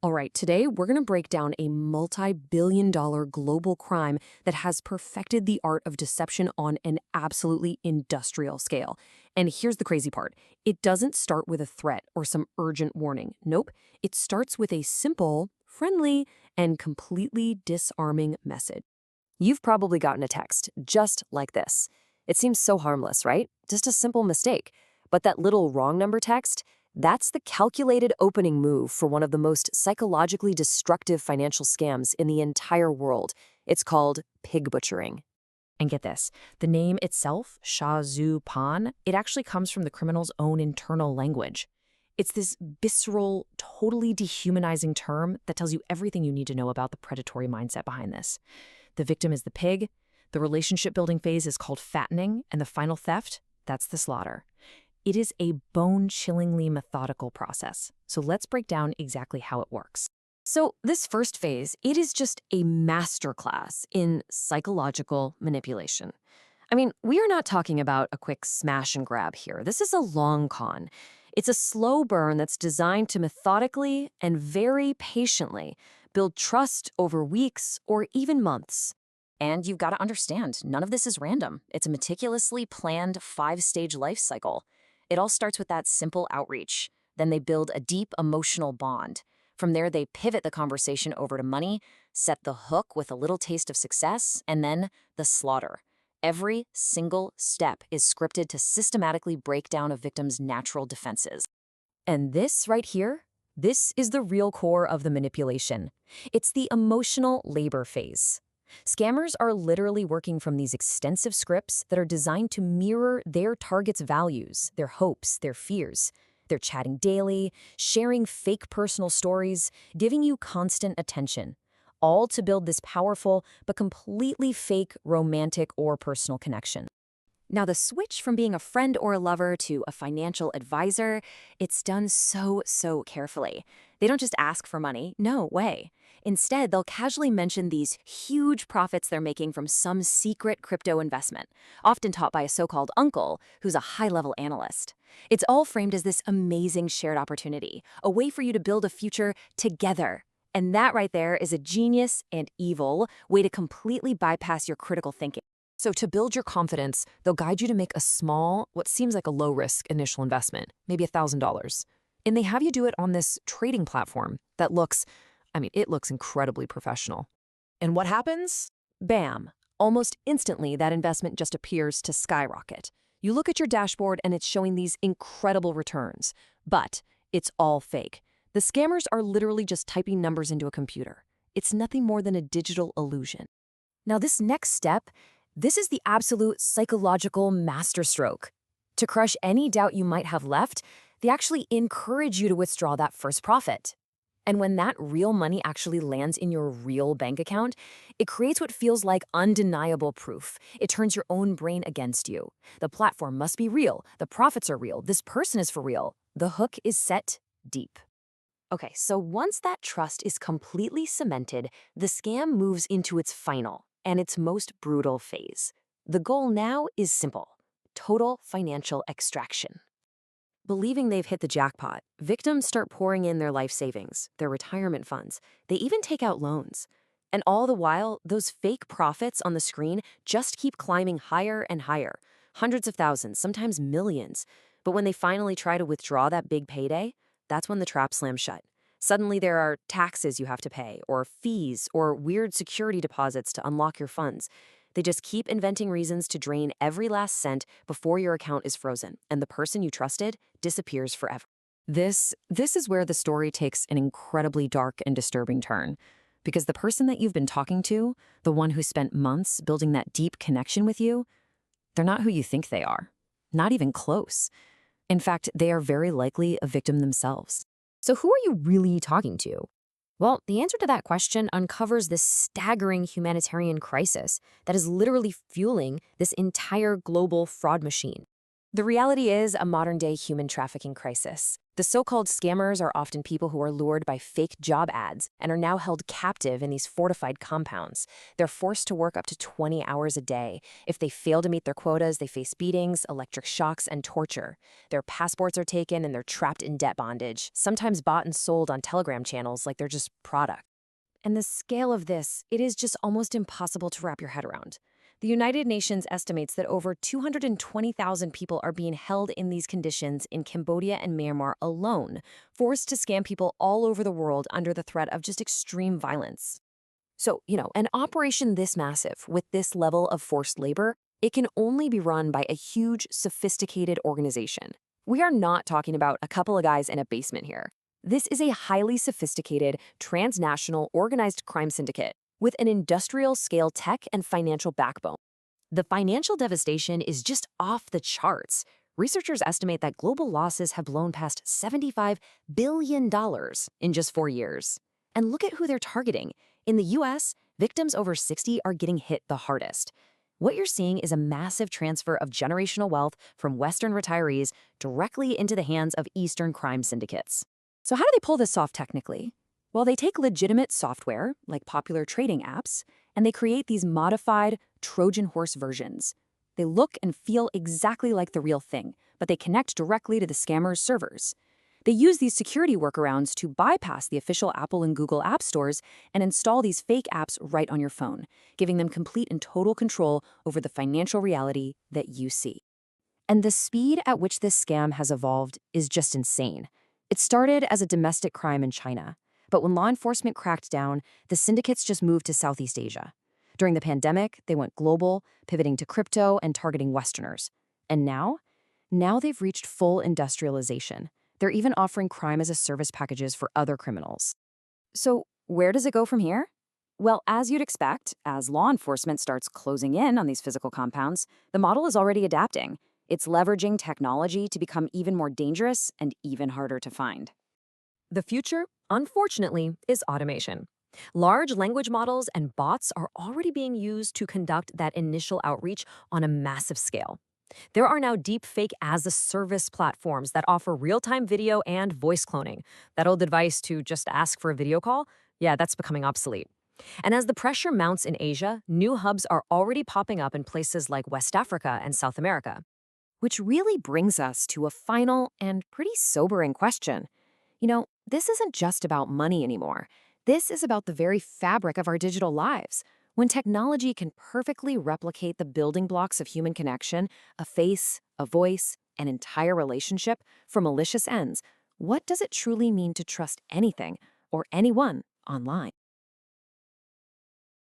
All right, today we're going to break down a multi-billion-dollar global crime that has perfected the art of deception on an absolutely industrial scale. And here's the crazy part. It doesn't start with a threat or some urgent warning. Nope, it starts with a simple, friendly, and completely disarming message. You've probably gotten a text just like this. It seems so harmless, right? Just a simple mistake. But that little wrong number text, that's the calculated opening move for one of the most psychologically destructive financial scams in the entire world. It's called pig butchering. And get this, the name itself, Shāzhūpán, it actually comes from the criminal's own internal language. It's this visceral, totally dehumanizing term that tells you everything you need to know about the predatory mindset behind this. The victim is the pig, the relationship-building phase is called fattening, and the final theft, that's the slaughter. It is a bone-chillingly methodical process. So let's break down exactly how it works. So this first phase, it is just a masterclass in psychological manipulation. I mean, we are not talking about a quick smash and grab here. This is a long con. It's a slow burn that's designed to methodically and very patiently build trust over weeks or even months. And you've got to understand, none of this is random. It's a meticulously planned 5-stage life cycle. It all starts with that simple outreach. Then they build a deep emotional bond. From there, they pivot the conversation over to money, set the hook with a little taste of success, and then the slaughter. Every single step is scripted to systematically break down a victim's natural defenses. And this right here, this is the real core of the manipulation. It's the emotional labor phase. Scammers are literally working from these extensive scripts that are designed to mirror their target's values, their hopes, their fears. They're chatting daily, sharing fake personal stories, giving you constant attention, all to build this powerful but completely fake romantic or personal connection. Now, the switch from being a friend or a lover to a financial advisor, it's done so carefully. They don't just ask for money, no way. Instead, they'll casually mention these huge profits they're making from some secret crypto investment, often taught by a so-called uncle who's a high-level analyst. It's all framed as this amazing shared opportunity, a way for you to build a future together. And that right there is a genius and evil way to completely bypass your critical thinking. So to build your confidence, they'll guide you to make a small, what seems like a low-risk initial investment, maybe $1,000. And they have you do it on this trading platform that looks, it looks incredibly professional. And what happens? Bam! Almost instantly, that investment just appears to skyrocket. You look at your dashboard and it's showing these incredible returns. But it's all fake. The scammers are literally just typing numbers into a computer. It's nothing more than a digital illusion. Now, this next step, this is the absolute psychological masterstroke. To crush any doubt you might have left, they actually encourage you to withdraw that first profit. And when that real money actually lands in your real bank account, it creates what feels like undeniable proof. It turns your own brain against you. The platform must be real. The profits are real. This person is for real. The hook is set deep. Okay, so once that trust is completely cemented, the scam moves into its final and its most brutal phase. The goal now is simple: total financial extraction. Believing they've hit the jackpot, victims start pouring in their life savings, their retirement funds. They even take out loans. And all the while, those fake profits on the screen just keep climbing higher and higher. Hundreds of thousands, sometimes millions. But when they finally try to withdraw that big payday, that's when the trap slams shut. Suddenly there are taxes you have to pay, or fees, or weird security deposits to unlock your funds. They just keep inventing reasons to drain every last cent before your account is frozen, and the person you trusted disappears forever. This is where the story takes an incredibly dark and disturbing turn. Because the person that you've been talking to, the one who spent months building that deep connection with you, they're not who you think they are. Not even close. In fact, they are very likely a victim themselves. So who are you really talking to? Well, the answer to that question uncovers this staggering humanitarian crisis that is literally fueling this entire global fraud machine. The reality is a modern-day human trafficking crisis. The so-called scammers are often people who are lured by fake job ads and are now held captive in these fortified compounds. They're forced to work up to 20 hours a day. If they fail to meet their quotas, they face beatings, electric shocks, and torture. Their passports are taken and they're trapped in debt bondage, sometimes bought and sold on Telegram channels like they're just product. And the scale of this, it is just almost impossible to wrap your head around. The United Nations estimates that over 220,000 people are being held in these conditions in Cambodia and Myanmar alone, forced to scam people all over the world under the threat of just extreme violence. So, an operation this massive, with this level of forced labor, it can only be run by a huge, sophisticated organization. We are not talking about a couple of guys in a basement here. This is a highly sophisticated, transnational, organized crime syndicate with an industrial-scale tech and financial backbone. The financial devastation is just off the charts. Researchers estimate that global losses have blown past $75 billion in just 4 years. And look at who they're targeting. In the US, victims over 60 are getting hit the hardest. What you're seeing is a massive transfer of generational wealth from Western retirees directly into the hands of Eastern crime syndicates. So how do they pull this off technically? Well, they take legitimate software, like popular trading apps, and they create these modified Trojan horse versions. They look and feel exactly like the real thing, but they connect directly to the scammers' servers. They use these security workarounds to bypass the official Apple and Google app stores and install these fake apps right on your phone, giving them complete and total control over the financial reality that you see. And the speed at which this scam has evolved is just insane. It started as a domestic crime in China. But when law enforcement cracked down, the syndicates just moved to Southeast Asia. During the pandemic, they went global, pivoting to crypto and targeting Westerners. And now they've reached full industrialization. They're even offering crime-as-a-service packages for other criminals. So where does it go from here? Well, as you'd expect, as law enforcement starts closing in on these physical compounds, the model is already adapting. It's leveraging technology to become even more dangerous and even harder to find. The future, unfortunately, is automation. Large language models and bots are already being used to conduct that initial outreach on a massive scale. There are now deepfake as-a-service platforms that offer real-time video and voice cloning. That old advice to just ask for a video call? Yeah, that's becoming obsolete. And as the pressure mounts in Asia, new hubs are already popping up in places like West Africa and South America. Which really brings us to a final and pretty sobering question. This isn't just about money anymore. This is about the very fabric of our digital lives. When technology can perfectly replicate the building blocks of human connection, a face, a voice, an entire relationship for malicious ends, what does it truly mean to trust anything or anyone online?